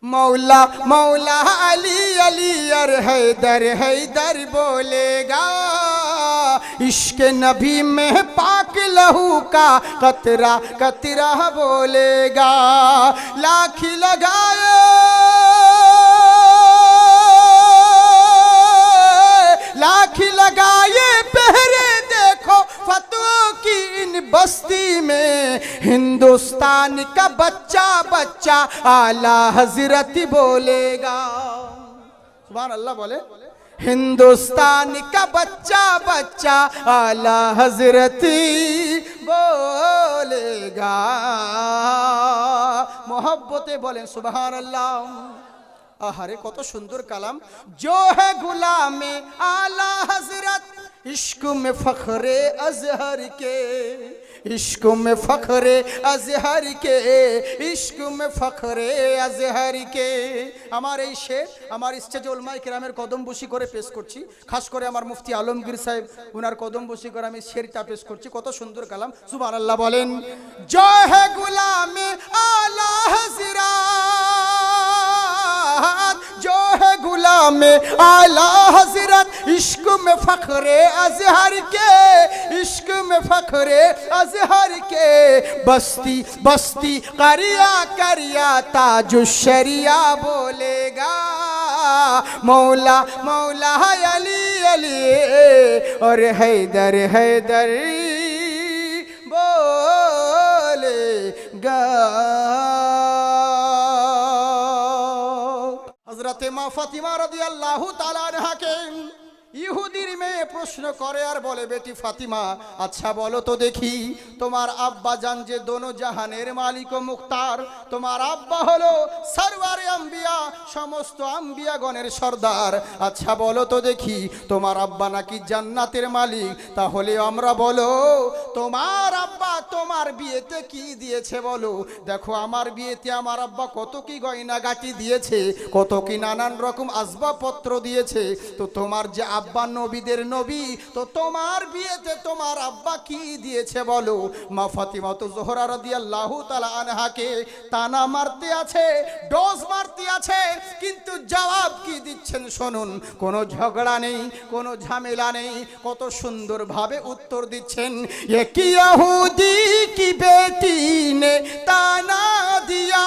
मौला मौला अली अली और हैदर हैदर बोलेगा, इश्क नबी में पाक लहू का कतरा कतरा बोलेगा। लाखी लगाए लाखी लगाए पहरे देखो फतों की इन बस्ती में, हिंदुस्तान का बच्चा बच्चा आला हजरत बोलेगा। सुभान अल्लाह बोले, हिंदुस्तान का बच्चा बच्चा आला हजरत बोलेगा। मोहब्बते बोलें सुभान अल्लाह। आहारे कत सुंदर कलाम। जो है गुलामे आला हजरत, इश्क में फखरे अजहर के, इश्क में फखरे अजहर के, इश्क में फखरे अजहर के। हमारे এই শের আমার স্টেজে উলামায়ে কেরামের কদম বসি করে পেশ করছি, খাস করে আমার মুফতি আলমগীর সাহেব ওনার কদম বসি করে আমি শেরটা পেশ করছি। কত সুন্দর কালাম, সুবহানাল্লাহ বলেন। जो है गुलामे आला हजरत, जो है गुलामे आला हजरत, इश्क में फखरे अजहर के, इश्क में फखरे अजहर के। बस्ती बस्ती करिया करिया ताजु शरिया बोलेगा, मौला मौला अली अली और हैदर हैदर बोलेगा। हजरत माँ फातिमा रदियल्लाहु ताला अन्हा के ইহুদির মেয়ে প্রশ্ন করে আর বলে, বেটি ফাতিমা আচ্ছা বলো তো দেখি, তোমার আব্বা জান যে দোনো জাহানের মালিক ও মুখতার, তোমার আব্বা হলো সরওয়ারে আম্বিয়া, সমস্ত আম্বিয়াগণের সর্দার, আচ্ছা বলো তো দেখি তোমার আব্বা নাকি জান্নাতের মালিক, তাহলে আমরা বলো তোমার আব্বা তোমার বিয়েতে কি দিয়েছে বলো। দেখো আমার বিয়েতে আমার আব্বা কত কি গয়না গাটি দিয়েছে, কত কি নানান রকম আসবাবপত্র দিয়েছে। তো তোমার যে আব্বা নবীদের নবী, তো তোমার বিয়েতে তোমার আব্বা কি দিয়েছে বলো। মা ফাতিমা তো জোহরা রাদিয়াল্লাহু তাআলা আনহাকে তানা মারতে আছে, ডোজ মারতে আছে, কিন্তু জবাব কি দিচ্ছেন শুনুন। কোনো ঝগড়া নেই, কোনো ঝামেলা নেই, কত সুন্দরভাবে উত্তর দিচ্ছেন। এক ইহুদি কি বেটি নে তানা দিয়া,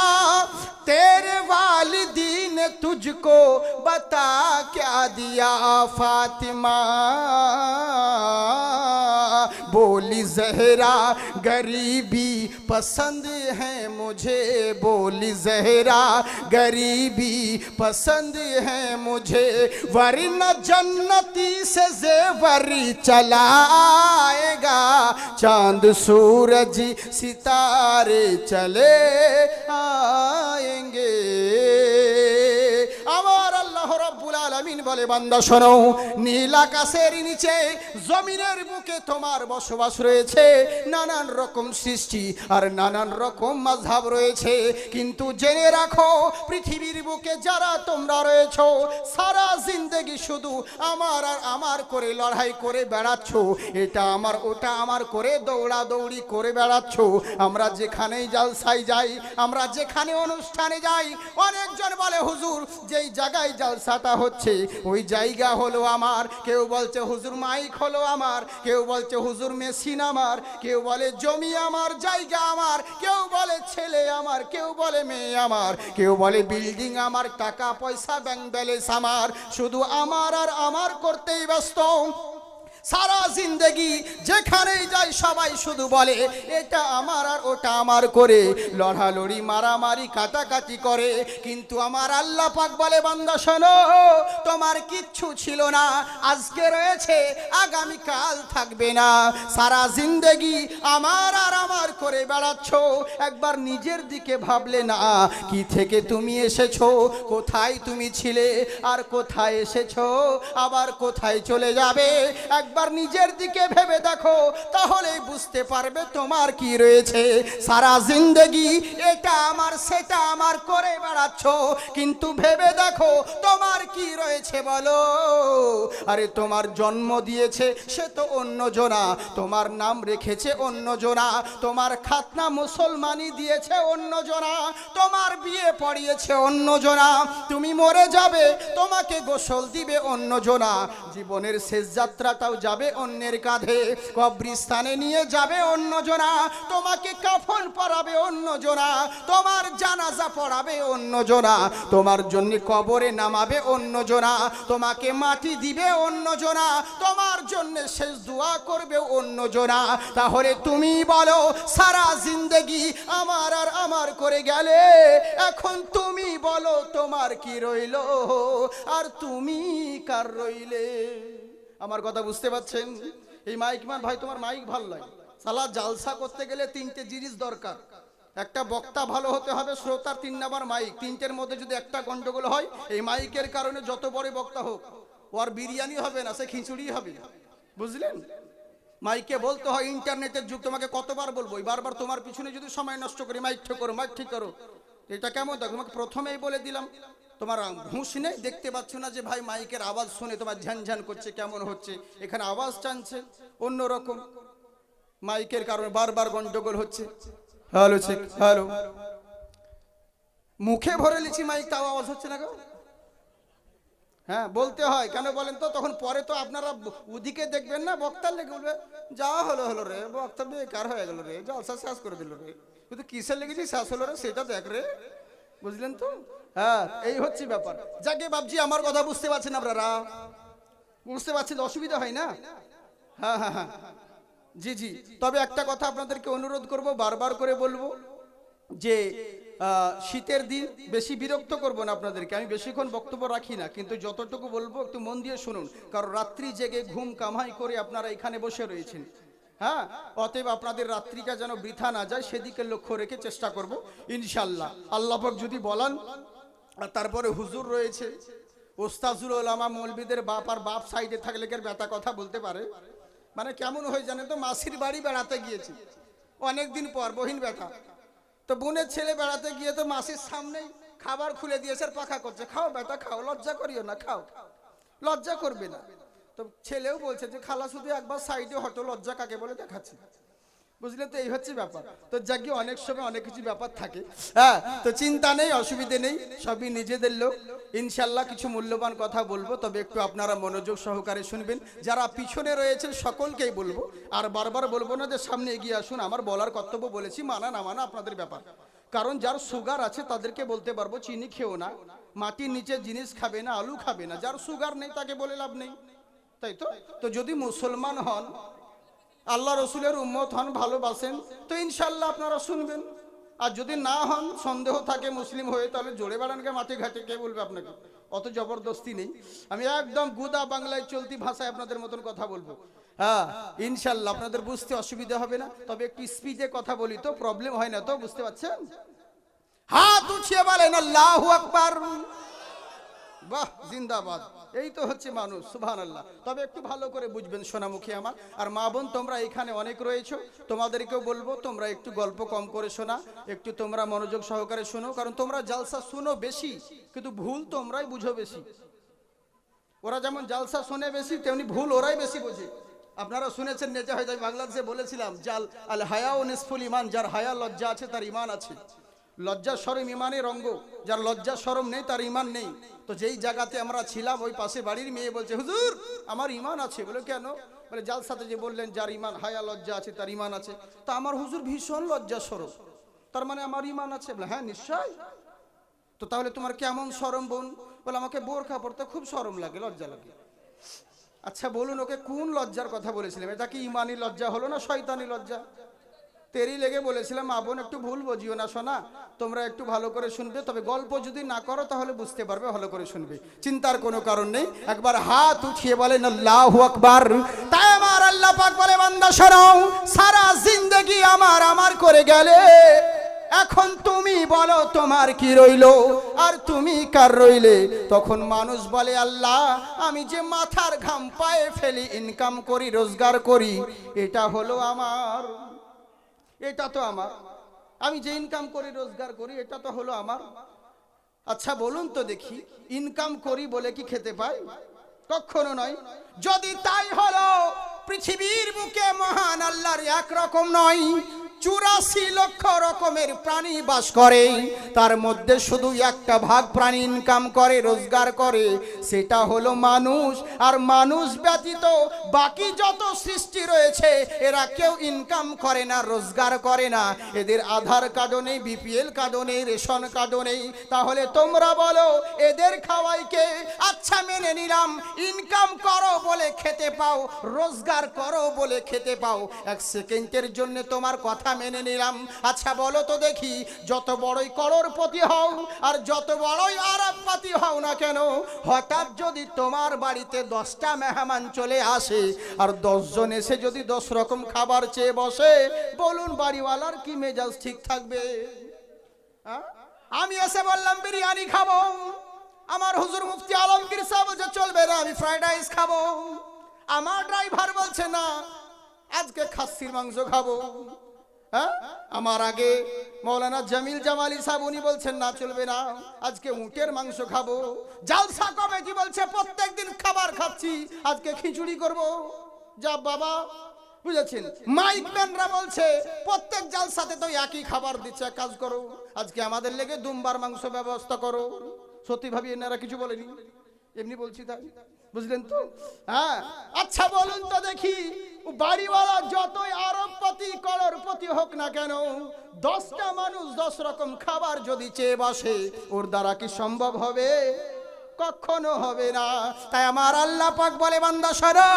तेरे वालिदी ने तुझको बता क्या दिया फातिमा। बोली जहरा गरीबी पसंद है मुझे, बोली जहरा गरीबी पसंद है मुझे, वरना जन्नती से जेवरी चलाएगा, चांद सूरज सितारे चले आएंगे। আমার আল্লাহ রাব্বুল আলামিন বলে, বান্দা শোনো, নীল আকাশের নিচে জমিনের বুকে তোমার বসবাস রয়েছে, নানান রকম সৃষ্টি আর নানান রকম মাযহাব রয়েছে, কিন্তু জেনে রাখো পৃথিবীর বুকে যারা তোমরা রয়েছো, সারা জিন্দেগি শুধু আমার আর আমার করে লড়াই করে বেড়াচ্ছ, এটা আমার ওটা আমার করে দৌড়াদৌড়ি করে বেড়াচ্ছ। আমরা যেখানেই জালসায় যাই, আমরা যেখানে অনুষ্ঠানে যাই, অনেকজন বলে হুজুর যেই জায়গায় জালসাটা হচ্ছে ওই জায়গা হলো আমার, কেউ বলছে হুজুর মাইক হলো আমার, কেউ বলছে হুজুর মেশিন আমার, কেউ বলে জমি আমার, জায়গা আমার, কেউ বলে ছেলে আমার, কেউ বলে মেয়ে আমার, কেউ বলে বিল্ডিং আমার, টাকা পয়সা ব্যাংক ব্যালেন্স আমার, শুধু আমার আর আমার করতেই ব্যস্ত। সারা জিন্দেগি যেখানেই যাই সবাই শুধু বলে এটা আমার আর ওটা আমার করে লড়ালড়ি মারামারি কাটাকাটি করে, কিন্তু আমার আল্লাহ পাক বলে, বান্দা শোনো, তোমার কিচ্ছু ছিল না, আজকে রয়েছে, আগামী কাল থাকবে না। সারা জিন্দেগি আমার আর আমার করে বেড়াচ্ছ, একবার নিজের দিকে ভাবলে না কি থেকে তুমি এসেছো, কোথায় তুমি ছিলে আর কোথায় এসেছো, আবার কোথায় চলে যাবে। একবার একবার নিজের দিকে ভেবে দেখো, তাহলেই বুঝতে পারবে তোমার কি রয়েছে। সারা জিন্দেগি এটা আমার সেটা আমার করে বেড়াচ্ছ, কিন্তু ভেবে দেখো তোমার কি রয়েছে বলো। আরে তোমার জন্ম দিয়েছে সে তো অন্য জনা, তোমার নাম রেখেছে অন্য জনা, তোমার খাতনা মুসলমানি দিয়েছে অন্য জনা, তোমার বিয়ে পড়িয়েছে অন্য জনা, তুমি মরে যাবে তোমাকে গোসল দিবে অন্য জনা, জীবনের শেষ যাত্রাটাও যাবে অন্যের কাঁধে, কবরস্থানে নিয়ে যাবে অন্য জনা, তোমাকে কাফন পরাবে অন্য জনা, তোমার জানাজা পড়াবে অন্য জনা, তোমার জন্য কবরে নামাবে অন্য জনা, তোমাকে মাটি দিবে অন্য জনা, তোমার জন্য শেষ দোয়া করবে অন্য জনা। তাহলে তুমি বলো সারা জিন্দেগি আমার আর আমার করে গেলে, এখন তুমি বলো তোমার কি রইল আর তুমি কার রইলে। আমার কথা বুঝতে পারছেন? এই মাইক মান ভাই তোমার মাইক ভালো লাগে। সালা জালসা করতে গেলে তিনটে জিনিস দরকার, একটা বক্তা ভালো হতে হবে, শ্রোতার 3 নাম্বার মাইক। তিনটের মধ্যে যদি একটা গন্ডগোল হয়, এই মাইকের কারণে যত বড় বক্তা হোক ওর বিরিয়ানি হবে না, সে খিচুড়ি হবে, বুঝলেন? মাইকে বলতে হয় ইন্টারনেটের যুগ, তোমাকে কতবার বলবো, বারবার তোমার পিছনে যদি সময় নষ্ট করি মাইক ঠিক করো মাইক ঠিক করো, এটা কেমন? দেখো তোমাকে প্রথমেই বলে দিলাম, তোমার হুঁশ নেই, দেখতে পাচ্ছ না যে ভাই মাইকের আওয়াজ শুনে তোমার ঝ্যানঝ্যান করছে, কেমন হচ্ছে, এখানে আওয়াজ টানছে অন্যরকম, মাইকের কারণে বারবার গন্ডগোল হচ্ছে। হ্যালো চেক, হ্যালো, মুখে ভরে লিছি মাইক, তাও আওয়াজ হচ্ছে না গো। হ্যাঁ বলতে হয়, কেন বলেন তো? তখন পরে তো আপনারা ওদিকে দেখবেন না, বক্তার লেগে বলবে যা হলো হলো রে, বক্তা বেকার হয়ে গেল রে, জলসা শেষ করে দিল রে, কিন্তু কিসের লেগেছি শেষ হলো রে সেটা দেখ রে, বুঝলেন তো? হ্যাঁ এই হচ্ছে ব্যাপার। যাকে বাবজি আমার কথা বুঝতে পারছেন আপনারা? বুঝতে পারছেন? অসুবিধা হয় না? হ্যাঁ হ্যাঁ হ্যাঁ জি জি। তবে একটা কথা আপনাদেরকে অনুরোধ করব, বারবার করে বলবো যে শীতের দিন বেশি বিরক্ত করবো না আপনাদেরকে, আমি বেশিক্ষণ বক্তব্য রাখি না, কিন্তু যতটুকু বলবো একটু মন দিয়ে শুনুন, কারণ রাত্রি জেগে ঘুম কামাই করে আপনারা এখানে বসে রয়েছেন। হ্যাঁ, অতএব আপনাদের রাত্রিটা যেন বৃথা না যায় সেদিকে লক্ষ্য রেখে চেষ্টা করব ইনশাল্লাহ। আল্লাহ পাক যদি বলেন। আর তারপরে হুজুর রয়েছে, ওস্তাজুল ওলামা, মৌলবীদের বাপ, আর বাপ সাইডে থাকলে কের ব্যথা কথা বলতে পারে, মানে কেমন হয়ে জানে তো, মাসির বাড়ি বেড়াতে গিয়েছি অনেকদিন পর, বহিন বেটা, তো বোনের ছেলে বেড়াতে গিয়ে তো মাসির সামনেই খাবার খুলে দিয়েছে আর পাখা করছে, খাও বেটা খাও, লজ্জা করিও না, খাও, লজ্জা করবে না। তো ছেলেও বলছে যে খালা শুধু একবার সাইডে হটো, লজ্জা কাকে বলে দেখাচ্ছি, বুঝলেন তো? এই হচ্ছে ব্যাপার। তো যাকে অনেক সময় অনেক কিছু ব্যাপার থাকে, হ্যাঁ, তো চিন্তা নেই, অসুবিধে নেই, সবই নিজেদের লোক। ইনশাল্লাহ কিছু মূল্যবান কথা বলবো, তবে একটু আপনারা মনোযোগ সহকারে শুনবেন। যারা পিছনে রয়েছেন সকলকেই বলবো, আর বারবার বলবো না যে সামনে এগিয়ে আসুন, আমার বলার কর্তব্য বলেছি, মানা না মানা আপনাদের ব্যাপার। কারণ যার সুগার আছে তাদেরকে বলতে পারবো চিনি খেও না, মাটির নিচে জিনিস খাবে না, আলু খাবে না। যার সুগার নেই তাকে বলে লাভ নেই, তাই তো? তো যদি মুসলমান হন, আল্লাহ রসুলের উম্মত হন, ভালোবাসেন, তো ইনশাল্লাহ আপনারা শুনবেন। আর যদি না হন, সন্দেহ থাকে মুসলিম হয়ে, তাহলে জোরে বাড়ানকে মাঠে ঘাটে, কে বলবে আপনাকে? অত জবরদস্তি নেই, আমি একদম গুদা বাংলায় চলতি ভাষায় আপনাদের মতন কথা বলবো। হ্যাঁ ইনশাল্লাহ আপনাদের বুঝতে অসুবিধা হবে না, তবে একটু স্পিডে কথা বলি তো, প্রবলেম হয় না তো, বুঝতে পারছেন? হাত উঠিয়ে বলেন আল্লাহু আকবার, বাহ জিন্দাবাদ, এই তো হচ্ছে মানুষ, সুবহানাল্লাহ। তবে একটু ভালো করে বুঝবেন সোনামুখী আমার, আর মা বোন তোমরা এখানে অনেক রয়েছো, তোমাদেরকেও বলবো তোমরা একটু গল্প কম করে শোনা, একটু তোমরা মনোযোগ সহকারে শোনো, কারণ তোমরা জালসা শুনো বেশি, কিন্তু ভুল তোমরাই বুঝো বেশি। ওরা যেমন জালসা শোনে বেশি, তেমনি ভুল ওরাই বেশি বোঝে। আপনারা শুনেছেন নেজা হয়ে যায়, বাংলাদেশে বলেছিলাম জাল আল হায়া ও নিসফুল ইমান, যার হায়া লজ্জা আছে তার ইমান আছে। লজ্জা শরম ইমানের অঙ্গ, যার লজ্জা শরম নেই তার ইমান নেই। তো যেই জায়গাতে আমরা ছিলাম, ওই পাশে বাড়ির মেয়ে বলছে হুজুর আমার ইমান আছে। বলে কেন? বলে জালসাতে যে বললেন যার ইমান হায়া লজ্জা আছে তার ইমান আছে, তা আমার হুজুর ভীষণ লজ্জা শরম, তার মানে আমার ইমান আছে। বলে হ্যাঁ নিশ্চয়। তো তাহলে তোমার কেমন শরম বোন? বলে আমাকে বোরখা পড়তে খুব শরম লাগে, লজ্জা লাগে। আচ্ছা বলুন ওকে কোন লজ্জার কথা বলেছিলাম? এটা কি ইমানি লজ্জা হলো না শয়তানি লজ্জা? তেরি লেগে বলেছিলাম মা বোন একটু ভুল বুঝিও না শোনা, তোমরা একটু ভালো করে শুনবে, তবে গল্প যদি না করো তাহলে বুঝতে পারবে, ভালো করে শুনবে, চিন্তার কোনো কারণ নেই। একবার হাত উঠিয়ে বলেন আল্লাহু আকবার। তাই আমার আল্লাহ পাক বলে বান্দা শোনো, সারা জিন্দেগি আমার আমার করে গেলে, এখন তুমি বলো তোমার কি রইলো, আর তুমি কার রইলে? তখন মানুষ বলে আল্লাহ, আমি যে মাথার ঘাম পায়ে ফেলি, ইনকাম করি, রোজগার করি, এটা হলো আমার, এটা তো আমার, আমি যে ইনকাম করি রোজগার করি এটা তো হলো আমার। আচ্ছা বলুন তো দেখি, ইনকাম করি বলে কি খেতে পাই? কখনো নয়। যদি তাই হলো, পৃথিবীর বুকে মহান আল্লাহর একরকম নয়, 84 লক্ষ রকমের প্রাণী বাস করে, তার মধ্যে শুধু একটা ভাগ প্রাণী ইনকাম করে, রোজগার করে, সেটা হলো মানুষ। আর মানুষ ব্যতীত বাকি যত সৃষ্টি রয়েছে এরা কেউ ইনকাম করে না, রোজগার করে না, এদের আধার কার্ডও নেই, বিপিএল কার্ডও নেই, রেশন কার্ডও নেই। তাহলে তোমরা বলো এদের খাওয়াই কে? আচ্ছা মেনে নিলাম, ইনকাম করো বলে খেতে পাও, রোজগার করো বলে খেতে পাও, এক সেকেন্ডের জন্য তোমার কথা মেনে নিলাম। আচ্ছা বলো তো দেখি, যত বড়ই করোড়পতি হও আর যত বড়ই আরবপতি হও না কেন, হঠাৎ যদি তোমার বাড়িতে 10টা মেহমান চলে আসে আর 10 জন এসে যদি 10 রকম খাবার চেয়ে বসে, বলুন বাড়িওয়ালার কি মেজাজ ঠিক থাকবে? আমি এসে বললাম বিরিয়ানি খাবো, আমার হুজুর মুফতি আলমগীর সাহেব বলছে চলবে না, আমি ফ্রাইড রাইস খাবো। আমার ড্রাইভার বলছে না, আজকে খাসির মাংস খাবো। আমার আগে মৌলানা জামিল জামালি সাহেব উনি বলছেন না চলবে না, আজকে উটের মাংস খাবো। জালসা কমিটি বলছে প্রত্যেকদিন খাবার খাচ্ছি, আজকে খিচুড়ি করব। যা বাবা, বুঝেছেন? মাইক ম্যানরা বলছে প্রত্যেক জালসাতে তো একই খাবার দিচ্ছে, কাজ করো, আজকে আমাদের লেগে দুম্বার মাংস ব্যবস্থা করো। সত্যি ভাবি এনারা কিছু বলেনি, এমনি বলছি তাই, বুঝলেন তো? হ্যাঁ, আচ্ছা বলুন তো দেখি, বাড়িওয়ালা যতই আরবপতি করোড়পতি হোক না কেন, 10টা মানুষ 10 রকম খাবার যদি চেয়ে বসে, ওর দ্বারা কি সম্ভব হবে? কখনো হবে না। তাই আমার আল্লাহ পাক বলে বান্দা শোনো,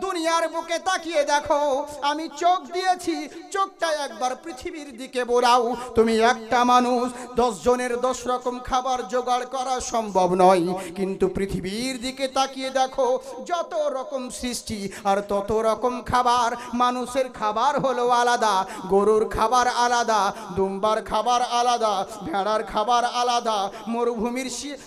দুনিয়ার বুকে তাকিয়ে দেখো, আমি চোখ দিয়েছি, চোখটা একবার পৃথিবীর দিকে বোলাও। তুমি একটা মানুষ, 10 জনের 10 রকম খাবার জোগাড় করা সম্ভব নয়, কিন্তু পৃথিবীর দিকে তাকিয়ে দেখো, যত রকম সৃষ্টি আর তত রকম খাবার। মানুষের খাবার হলো আলাদা, গরুর খাবার আলাদা, দুম্বার খাবার আলাদা, ভেড়ার খাবার আলাদা,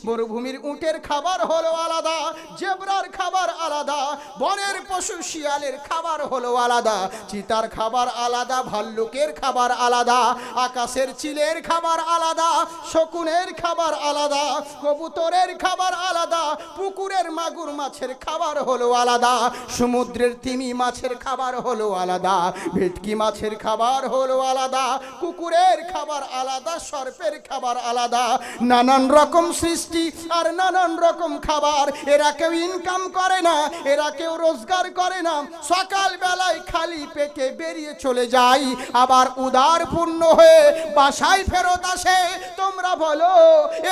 মরুভূমির উটের খাবার হলো আলাদা, জেব্রার খাবার আলাদা, বনের পশু শিয়ালের খাবার হলো আলাদা, চিতার খাবার আলাদা, ভাল্লুকের খাবার আলাদা, আকাশের চিলের খাবার আলাদা, শকুনের খাবার আলাদা, কবুতরের খাবার আলাদা, পুকুরের মাগুর মাছের খাবার হলো আলাদা, সমুদ্রের তিমি মাছের খাবার হলো আলাদা, ভেটকি মাছের খাবার হলো আলাদা, কুকুরের খাবার আলাদা, সর্পের খাবার আলাদা। নানান রকম সৃষ্টি আর নানান রকম খাবার। এরা কেউ ইনকাম করে না, এরা কেউ রোজগার করে না, সকাল বেলায় খালি পেটে বেরিয়ে চলে যায়, আবার উদার পূর্ণ হয়ে বাসায় ফেরত আসে। তোমরা বলো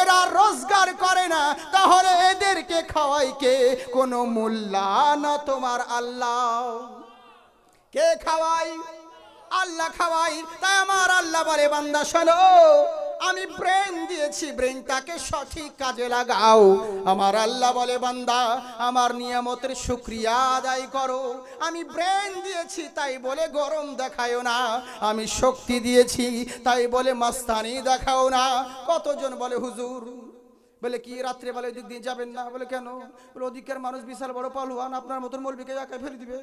এরা রোজগার করে না, তাহলে এদেরকে খাওয়াই কে? কোনো মোল্লা না তোমার আল্লাহ? কে খাওয়াই? আল্লাহ খাওয়াই। তাই আমার আল্লাহ বলে বান্দা শোনো, আমি ব্রেন দিয়েছি, ব্রেনটাকে সঠিক কাজে লাগাও। আমার আল্লাহ বলে বান্দা আমার নিয়ামতের শুকরিয়া আদায় করো। আমি ব্রেন দিয়েছি তাই বলে গরম দেখাও না, আমি শক্তি দিয়েছি তাই বলে মাস্তানি দেখাও না। কতজন বলে হুজুর, বলে কি রাত্রে বেলা ওদিক দিয়ে যাবেন না? বলে কেন? বলে ওদিকের মানুষ বিশাল বড় পালুয়ান, আপনার মতন মৌলবীকে একাই ফেলে দিবে।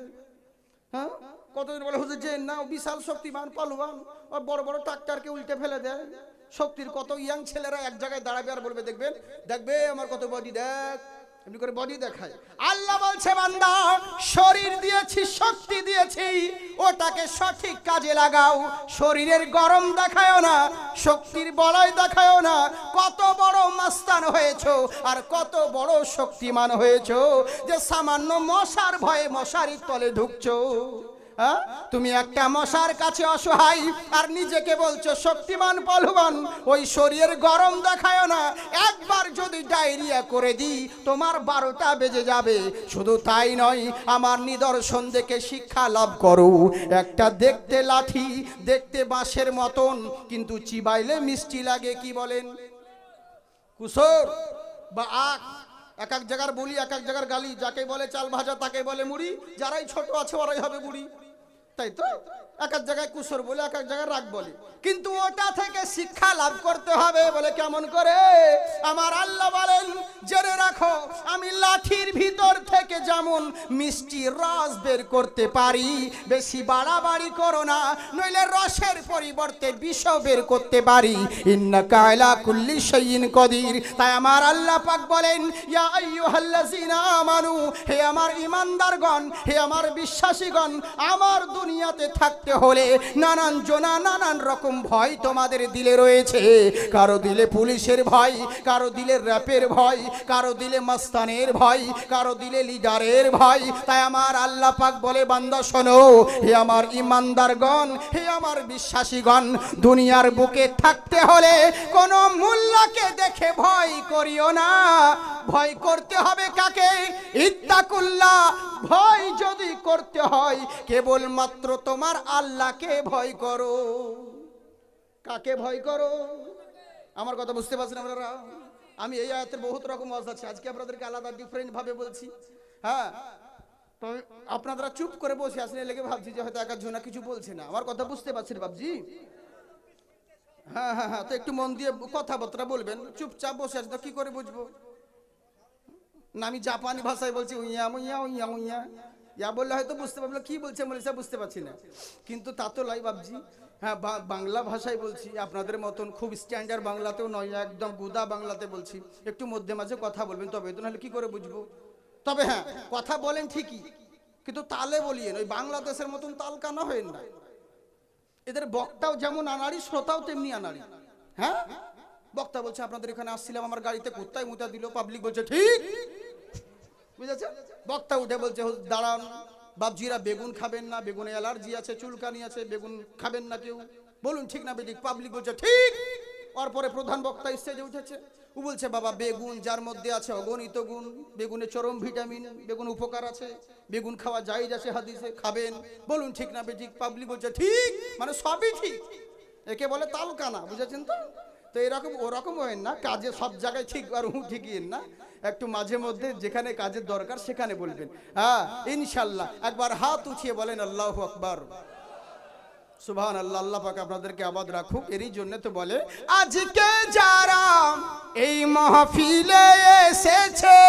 হ্যাঁ, কতজন বলে হুজুর যে না, বিশাল শক্তিমান পালুয়ান, আর বড় বড় ট্রাক্টরকে উল্টে ফেলে দেয়। শক্তির কত ইয়াং ছেলেরা এক জায়গায় দাঁড়াবে আর বলবে দেখবেন, দেখবে আমার কত বডি, দেখ, এমনি করে বডি দেখায়। আল্লাহ বলছে বান্দা শরীর দিয়েছি, শক্তি দিয়েছি, ওটাকে সঠিক কাজে লাগাও। শরীরের গরম দেখায়ও না, শক্তির বলয় দেখায়ও না। কত বড় মাস্তান হয়েছো আর কত বড় শক্তিমান হয়েছো যে সামান্য মশার ভয়ে মশারির তলে ঢুকছো। তুমি একটা মশার কাছে অসহায় আর নিজেকে বলছো শক্তিমান পালুয়ান। ওই শরীরের গরম দেখায় না, একবার যদি ডায়রিয়া করে দিই তোমার 12টা বেজে যাবে। শুধু তাই নয়, আমার নিদর্শন দেখে শিক্ষা লাভ করো। একটা দেখতে লাঠি, দেখতে বাঁশের মতন, কিন্তু চিবাইলে মিষ্টি লাগে। কি বলেন? কুসর বা আখ। এক এক জায়গার বলি, এক এক জায়গার গালি। যাকে বলে চাল ভাজা তাকে বলে মুড়ি, যারাই ছোট আছে ওরাই হবে বুড়ি। তাই তো এক এক জায়গায় কুসর বলে, এক এক জায়গায় রাগ বলে, কিন্তু ওটা থেকে শিক্ষা লাভ করতে হবে। বলে কেমন করে? আমার আল্লাহ বলেন, জেনে রাখো আমি লাঠির ভিতর থেকে যেমন মিষ্টি রস বের করতে পারি, বেশি বাড়াবাড়ি করো না, নইলে রসের পরিবর্তে বিষ বের করতে পারি। ইন্নাকা আলা কুল্লি শাইইন কদির। তাই আমার আল্লাহ পাক বলেন, ইয়া আইয়ুহাল্লাযিনা আমানু, হে আমার ঈমানদারগণ, হে আমার বিশ্বাসীগণ, আমার দুনিয়াতে থাকতে হলে নানান রকম ভয় তোমাদের দিলে রয়েছে। কারো দিলে পুলিশের ভয়, কারো দিলে র্যাপের ভয়, কারো দিলে মাস্তানের ভয়, কারো দিলে লিডারের ভয়। তাই আমার আল্লাহ পাক বলে, বান্দা শোনো, হে আমার ঈমানদারগণ, হে আমার বিশ্বাসীগণ, দুনিয়ার বুকে থাকতে হলে কোন মোল্লাকে দেখে ভয় করিও না। ভয় করতে হবে কাকে? ইত্তাকুল্লাহ। ভয় যদি করতে হয় কেবলমাত্র তোমার আল্লাহকে ভয় করো। কাকে ভয় করো? আমার কথা বুঝতে পারছেন আপনারা? আমি এই আয়াতের বহুত রকম ওয়াজ আছে, আজকে আপনাদেরকে আলাদা ডিফারেন্ট ভাবে বলছি। হ্যাঁ, তো আপনারা চুপ করে বসে আসলে লেগে ভাবছি যে হয়তো একার জন্য কিছু বলছে না। আমার কথা বুঝতে পারছেন বাবজি? হ্যাঁ হ্যাঁ হ্যাঁ, তো একটু মন দিয়ে কথাবার্তা বলবেন। চুপচাপ বসে আছে তো কি করে বুঝবো? না আমি জাপানি ভাষায় বলছি, উইয়া উইয়া উইয়া উইয়া ইয়া বললে হয়তো বুঝতে পারবো কি বলছে, বলেছে বুঝতে পারছি না, কিন্তু তা তো লাই বাবজি। হ্যাঁ, বাংলা ভাষায় বলছি, আপনাদের মতন খুব স্ট্যান্ডার্ড বাংলাতেও নয়, একদম গুদা বাংলাতে বলছি। একটু মধ্যে মাঝে কথা বলবেন, তবে তো নাহলে কি করে বুঝবো? তবে হ্যাঁ, কথা বলেন ঠিকই, কিন্তু তালে বলিয়েন, ওই বাংলাদেশের মতন তাল কানা হয়েন না। এদের বক্তাও যেমন আনাড়ি, শ্রোতাও তেমনি আনাড়ি। হ্যাঁ, বক্তা বলছে আপনাদের এখানে আসছিলাম, আমার গাড়িতে কুত্তায় মুতা দিল, পাবলিক বলছে ঠিক, বুঝেছে? বক্তা উঠে বলছে দাঁড়ান বাবজিরা, বেগুন খাবেন না, বেগুনে অ্যালার্জি আছে, চুলকানি আছে, বেগুন খাবেন না কেউ, বলুন ঠিক না বেঠিক? পাবলিক বলছে ঠিক। ওর পরে প্রধান বক্তা স্টেজে উঠেছে, ও বলছে বাবা বেগুন যার মধ্যে আছে অগণিত গুণ, বেগুনে চরম ভিটামিন, বেগুন উপকার আছে, বেগুন খাওয়া জায়েজ আছে হাদিসে, খাবেন, বলুন ঠিক না বেঠিক? পাবলিক বলছে ঠিক, মানে সবই ঠিক। একে বলে তালকানা, বুঝেছেন তো? তো এরকম ওরকম হয় না, কাজে সব জায়গায় ঠিক আর ঠিকই না, একটু মাঝে মধ্যে যেখানে কাজের দরকার সেখানে বলবেন। হ্যাঁ ইনশাল্লাহ। একবার হাত উঠিয়ে বলেন আল্লাহু আকবার, সুবহানাল্লাহ। আল্লাহ পাক আপনাদেরকে আবাদ রাখুক। এরই জন্য তো বলে, আজকে যারা এই মাহফিলে এসেছে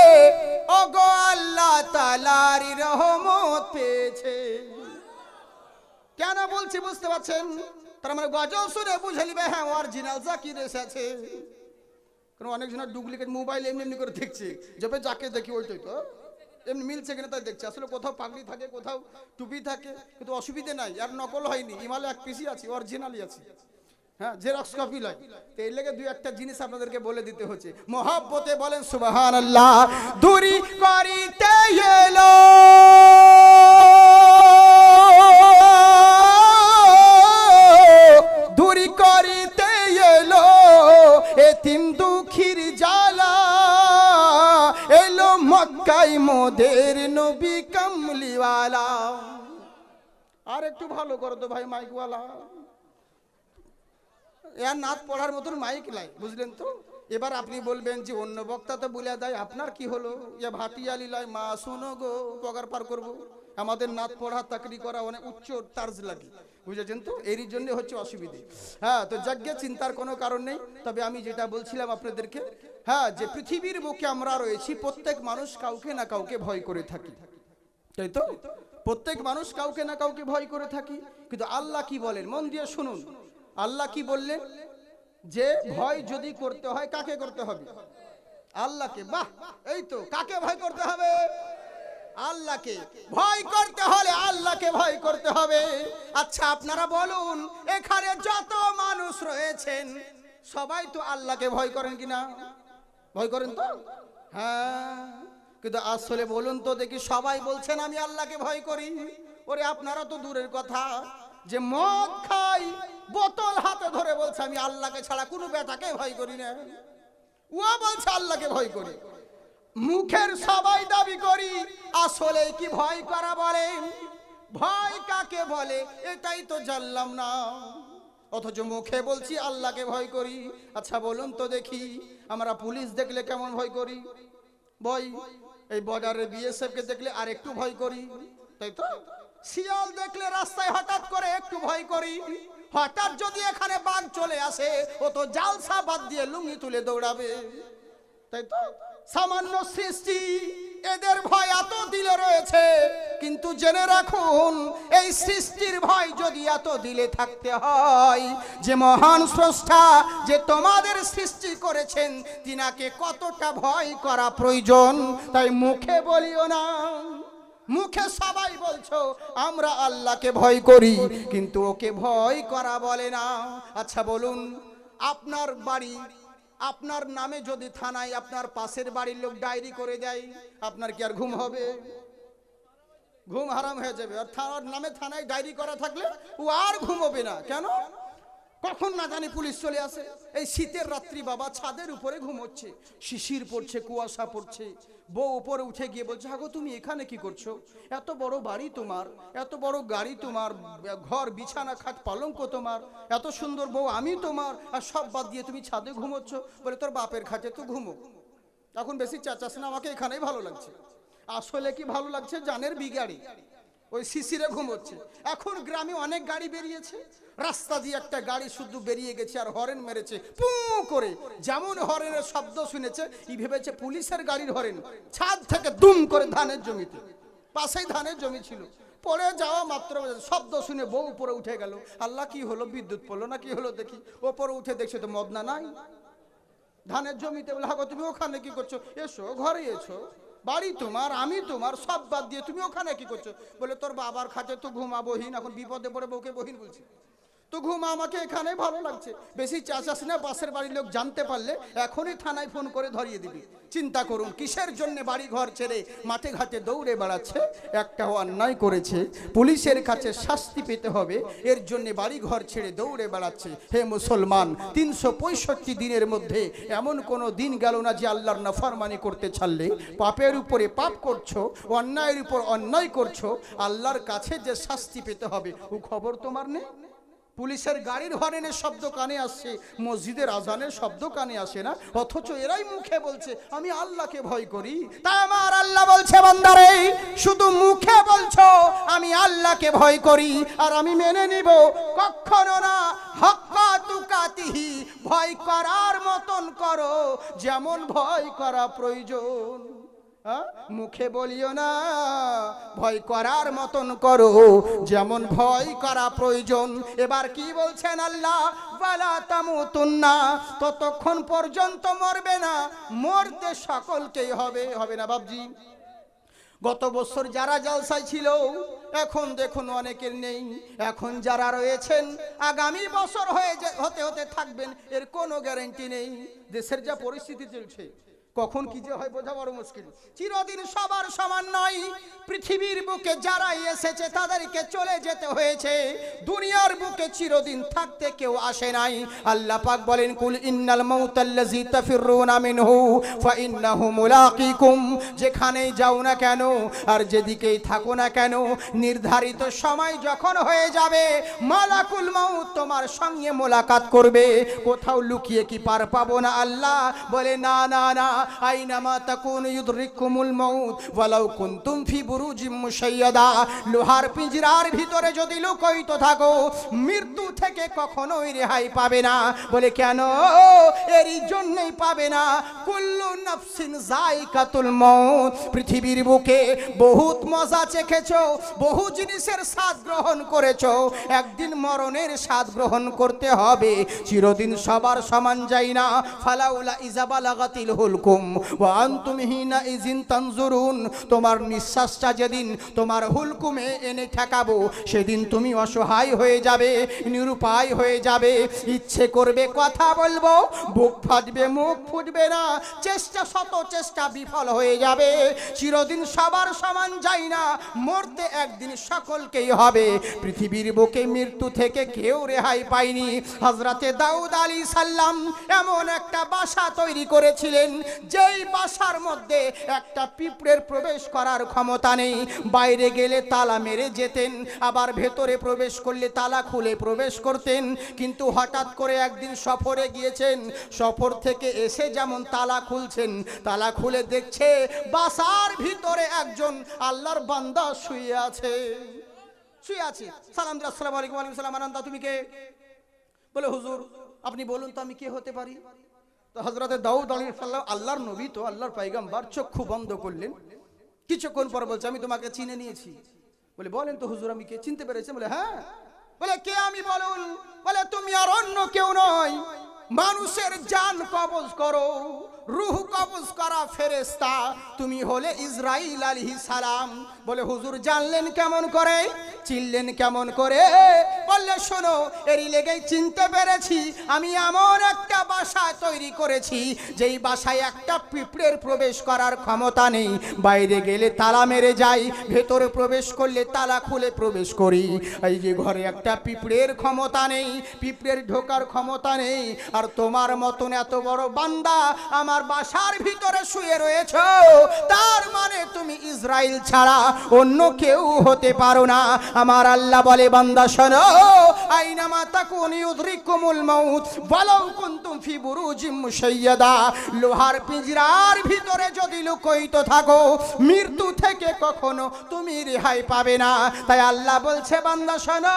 ওগো আল্লাহ তাআলার রহমত পেয়েছে। কেন বলছি বুঝতে পারছেন? তার মানে গজল শুনে বুঝে নিবে হ্যাঁ অরিজিনাল জাকির এসেছে। কারণ অনেকজনের ডুপ্লিকেট মোবাইল এমনি এমনি করে দেখছে, যবে যাকে দেখি ওইটাই তো এমনি মিলছে কিনা তাই দেখছে। আসলে কোথাও পাগড়ি থাকে, কোথাও টুপি থাকে, কিন্তু অসুবিধে নাই, আর নকল হয়নি, ইমালে এক পিসি আছে, অরিজিনালই আছে। হ্যাঁ, জেরক্স কপি লয়। তো এই লেগে দুই একটা জিনিস আপনাদেরকে বলে দিতে হচ্ছে। মহব্বতে বলেন সুবহানাল্লাহ। দূরি করিতে এলো দূরি করিতে এলো এতিম দুঃখীর জ্বালা, এলো মক্কায় মোদের নবী কামলিওয়ালা। আর একটু ভালো করো তো ভাই মাইকওয়ালা, এর নাচ পড়ার মতন মাইক লাই, বুঝলেন তো? এবার আপনি বলবেন যে অন্য বক্তা তো বলে দেয়, আপনার কি হলো? ইয়া ভাটিয়ালি লাই, মা শোনো গো, পগার পার করবো। আমাদের নাচ পড়া তাকরি করা অনেক উচ্চ টার্জ লাগে, বুঝেছেন তো? এরই জন্য হচ্ছে অসুবিধে। হ্যাঁ, তো যজ্ঞে চিন্তার কোনো কারণ নেই। তবে আমি যেটা বলছিলাম আপনাদেরকে, হ্যাঁ, যে পৃথিবীর বুকে আমরা রয়েছি, প্রত্যেক মানুষ কাউকে না কাউকে ভয় করে থাকি, তাই তো? প্রত্যেক মানুষ কাউকে না কাউকে ভয় করে থাকি। কিন্তু আল্লাহ কি বলেন মন দিয়ে শুনুন। আল্লাহ কি বললেন? যে ভয় যদি করতে হয় কাকে করতে হবে? আল্লাহকে। বাহ, এই তো, কাকে ভয় করতে হবে? আল্লাহকে। ভয় করতে হলে আল্লাহকে ভয় করতে হবে। আচ্ছা আপনারা বলুন, এখানে যত মানুষ রয়েছেন সবাই তো আল্লাহকে ভয় করেন কিনা? ভয় করেন তো? হ্যাঁ, কিন্তু আসলে বলুন তো দেখি, সবাই বলছেন আমি আল্লাহকে ভয় করি। ওরে আপনারা তো দূরের কথা, যে মদ খাই বোতল হাতে ধরে বলছে আমি আল্লাহকে ছাড়া কোনো বেটাকে ভয় করি না, ও বলছে আল্লাহকে ভয় করি। মুখের সবাই দাবি করি, আসলে কি ভয় করা বলে? ভয় কাকে বলে এটাই তো জানলাম না, অথচ মুখে বলছি আল্লাহকে ভয় করি। আচ্ছা বলুন তো দেখি, আমরা পুলিশ দেখলে কেমন ভয় করি? ভয়। এই বর্ডারে বিএসএফ কে দেখলে আর একটু ভয় করি, তাই তো? শিয়াল দেখলে রাস্তায় হঠাৎ করে একটু ভয় করি, হঠাৎ যদি এখানে বাঘ চলে আসে ও তো জালসা বাদ দিয়ে লুঙ্গি তুলে দৌড়াবে, তাই তো? সামান্য সৃষ্টি, এদের ভয় এত দিলে রয়েছে, কিন্তু জেনে রাখুন এই সৃষ্টির ভয় যদি এত দিলে থাকতে হয়, যে মহান স্রষ্টা যে তোমাদের সৃষ্টি করেছেন তিনাকে কতটা ভয় করা প্রয়োজন। তাই মুখে বলিও না, মুখে সবাই বলছো আমরা আল্লাহকে ভয় করি, কিন্তু ওকে ভয় করা বলে না। আচ্ছা বলুন, আপনার বাড়ি, আপনার নামে যদি থানায় আপনার পাশের বাড়ির লোক ডায়েরি করে দেয়, আপনার কি আর ঘুম হবে? ঘুম হারাম হয়ে যাবে। আর থানার নামে থানায় ডায়েরি করা থাকলে ও আর ঘুমোবে না। কেন? কখন না জানি পুলিশ চলে আসে। এই শীতের রাত্রি বাবা ছাদের উপরে ঘুমোচ্ছে, শিশির পড়ছে, কুয়াশা পড়ছে, বউ উপরে উঠে গিয়ে বলছে, হাগো তুমি এখানে কি করছো? এত বড় বাড়ি তোমার, এত বড় গাড়ি তোমার, ঘর বিছানা খাট পালঙ্ক তোমার, এত সুন্দর বউ আমি তোমার, আর সব বাদ দিয়ে তুমি ছাদে ঘুমোচ্ছ? বলে তোর বাপের খাটে তো ঘুমো, এখন বেশি চাচাস না, আমাকে এখানেই ভালো লাগছে। আসলে কি ভালো লাগছে? জানের বিগাড়ি, ওই শিশিরে ঘুমোচ্ছে। এখন গ্রামে অনেক গাড়ি বেরিয়েছে, রাস্তা দিয়ে একটা গাড়ি শুধু বেরিয়ে গেছে আর হরেন মেরেছে পু করে, যেমন হরেনের শব্দ শুনেছে ই ভেবেছে পুলিশের গাড়ির হরেন। ছাদ থেকে দুম করে ধানের জমিতে, পাশেই ধানের জমি ছিল, পড়ে যাওয়া মাত্র শব্দ শুনে বউ উপরে উঠে গেল। আল্লাহ কি হলো, বিদ্যুৎ পড়লো না কি হলো দেখি। ওপরে উঠে দেখছে তো মদনা নাই ধানের জমিতে। বলে হাগো তুমি ওখানে কি করছো? এসো ঘরে এসো, বাড়ি তোমার, আমি তোমার, সব বাদ দিয়ে তুমি ওখানে কি করছো? বলে তোর বাবার খাতে তো ঘুমাবোহীন, এখন বিপদে পড়ে বউকে বহিন বলছি, তো ঘুমা, আমাকে এখানে ভালো লাগছে। বেশি চাচাস না, পাশের বাড়ির লোক জানতে পারলে এখনই থানায় ফোন করে ধরিয়ে দিবি। চিন্তা করুন কিসের জন্য বাড়ি ঘর ছেড়ে মাঠে ঘাটে দৌড়ে বেড়াচ্ছে। একটা অন্যায় করেছে, পুলিশের কাছে শাস্তি পেতে হবে, এর জন্য বাড়ি ঘর ছেড়ে দৌড়ে বেড়াচ্ছে। হে মুসলমান, 365 দিনের মধ্যে এমন কোনো দিন গেল না যে আল্লাহর নাফরমানি করতে ছাড়লে পাপের উপরে পাপ করছো, অন্যায়ের উপর অন্যায় করছো, আল্লাহর কাছে যে শাস্তি পেতে হবে ও খবর তোমার নেই। পুলিশের গাড়ির হর্নের শব্দ কানে আসছে, মসজিদের আজানের শব্দ কানে আসে না, অথচ এরাই মুখে বলছে আমি আল্লাহকে ভয় করি। তাই আমার আল্লাহ বলছে, বান্দারে শুধু মুখে বলছো আমি আল্লাহকে ভয় করি আর আমি মেনে নিব, কখনো না। হাক্কা তুকাতিহি, ভয় করার মতন করো যেমন ভয় করা প্রয়োজন। মুখে বলিও না, ভয় করার মতন করো যেমন ভয় করা প্রয়োজন। এবার কি বলছেন আল্লাহ? ওয়ালা তামুতুন্না, ততক্ষণ পর্যন্ত মরবে না, মরতে সকলকেই হবে। হবে না বাবজি? গত বছর যারা জলসায় ছিল এখন দেখুন অনেকের নেই, এখন যারা রয়েছেন আগামী বছর হতে হতে থাকবেন এর কোনো গ্যারান্টি নেই। দেশের যা পরিস্থিতি চলছে, কখন কি যে হয় বোঝা বড় মুশকিল। চিরদিন সবার সমান নয়, পৃথিবীর বুকে যারা এসেছে তাদেরকে চলে যেতে হয়েছে, দুনিয়ার বুকে চিরদিন থাকতে কেউ আসে নাই। আল্লাহ পাক বলেন, কুল ইন্নাল মাউতাল্লাযী তাফিরুনা মিনহু ফাইন্নাহু মুলাকিকুম, যেখানেই যাও না কেন আর যেদিকেই থাকো না কেন, নির্ধারিত সময় যখন হয়ে যাবে মালাকুল মাউত তোমার সঙ্গে মোলাকাত করবে। কোথাও লুকিয়ে কি পার পাবো না? আল্লাহ বলে না না না, আইনামা তাকুনু ইউদরিকুমুল মাউত ওয়ালাউ কুনতুম ফি বুরুজিম মুশাইয়াদা, লোহার পিঞ্জরার ভিতরে যদি লুকায়িত থাকো মৃত্যু থেকে কখনোই রেহাই পাবে না। বলে কেন? এরই জন্যই পাবে না, কুল্লু নাফসিন যায়কাতুল মাউত, পৃথিবীর বুকে বহুত মজা চেখেছো, বহু জিনিসের স্বাদ গ্রহণ করেছো, একদিন মরণের স্বাদ গ্রহণ করতে হবে। চিরদিন সবার সমান যাই না। ফালাউলা ইজা বালাগাতিল হুলকুম ওয়া আনতুম হিনা ইজিন তানজুরুন, তোমার নিঃশ্বাসটা যেদিন তোমার হুলকুমে এনে ঠেকাবো সেদিন তুমি অসহায় হয়ে যাবে, নিরুপায় হয়ে যাবে, ইচ্ছে করবে কথা বলবো, বুক ফাটবে, মুখ ফুটবে না, চেষ্টা শত চেষ্টা বিফল হয়ে যাবে। চিরদিন সবার সমান যাই না, মরতে একদিন সকলকেই হবে। পৃথিবীর বুকে মৃত্যু থেকে কেউ রেহাই পায়নি। হযরতে দাউদ আলাইহিস সালাম এমন একটা বাসা তৈরি করেছিলেন যেই বাসার মধ্যে একটা পিঁপড়ের প্রবেশ করার ক্ষমতা নেই, বাইরে গেলে তালা মেরে যেতেন, আবার ভেতরে প্রবেশ করলে তালা খুলে প্রবেশ করতেন। কিন্তু হঠাৎ করে একদিন সফরে গিয়েছেন, সফর থেকে এসে যেমন তালা খুলছেন, তালা খুলে দেখছে বাসার ভিতরে একজন আল্লাহর বান্দা শুয়ে আছে। শুয়ে আছে। সালাম দিল, আসসালামু আলাইকুম। ওয়ালাইকুম সালাম। আনন্দা, তুমি কে? বলে হুজুর আপনি বলুন তো আমি কে হতে পারি? তো হযরতে দাউদ আলাইহিস সালাম, আল্লাহর নবী, তো আল্লাহর পয়গম্বর, চক্ষু বন্ধ করলেন। কিছুক্ষণ পর বলছে আমি তোমাকে চিনে নিয়েছি। বলে বলেন তো হুজুর আমি কে? চিনতে পেরেছেন? বলে হ্যাঁ। বলে কে আমি বলুন? বলে তুমি আর অন্য কেউ নয়, মানুষের জান কবজ করো, রূহ কবজ করা ফেরেশতা, তুমি হলে ইসরাইল আলাইহিস সালাম। বলে হুজুর জানলেন কেমন করে, চিনলেন কেমন করে? বললে শোনো, এরই লেগেই চিনতে পেরেছি, আমি এমন একটা বাসা তৈরি করেছি যেই বাসায় একটা পিঁপড়ের প্রবেশ করার ক্ষমতা নেই, বাইরে গেলে তালা মেরে যাই, ভেতরে প্রবেশ করলে তালা খুলে প্রবেশ করি। এই যে ঘরে একটা পিঁপড়ের ক্ষমতা নেই, পিঁপড়ের ঢোকার ক্ষমতা নেই, আর তোমার মতন এত বড় বান্দা আমার বাসার ভিতরে শুয়ে রয়েছে, তার মানে তুমি ইসরাইল ছাড়া অন্য কেউ হতে পারো না। আমার আল্লাহ বলে বান্দা শোনো, আইনামা তাকুন ইউদরিকুমুল মাউত ওয়ালাউ কুনতুম ফি বুরুজিম মুশাইয়াদা, লোহার পিঞ্জরার ভিতরে যদি লুকায়িত থাকো, মৃত্যু থেকে কখনো তুমি রেহাই পাবে না। তাই আল্লাহ বলছে বান্দা শোনো,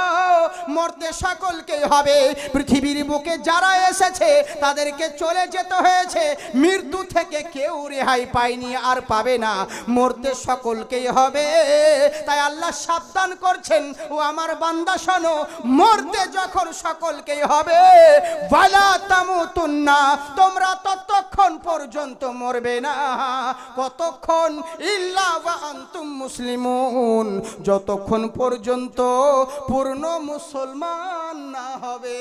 মরতে সকলকেই হবে, পৃথিবীর বুকে যারা এসেছে তাদেরকে চলে যেতে হয়েছে, মৃত্যু থেকে কেউ রেহাই পায়নি আর পাবে না, মরতে সকলকেই হবে। তাই আল্লাহ সাবধান করছেন, ও আমার বান্দা শোনো, মরতে যখন সকলকেই হবে, ওয়ালা তামুতুন্না, তোমরা ততক্ষণ পর্যন্ত মরবে না, কতক্ষণ? ইল্লা ওয়া আনতুম মুসলিমুন, যতক্ষণ পর্যন্ত পূর্ণ মুসলমান না হবে।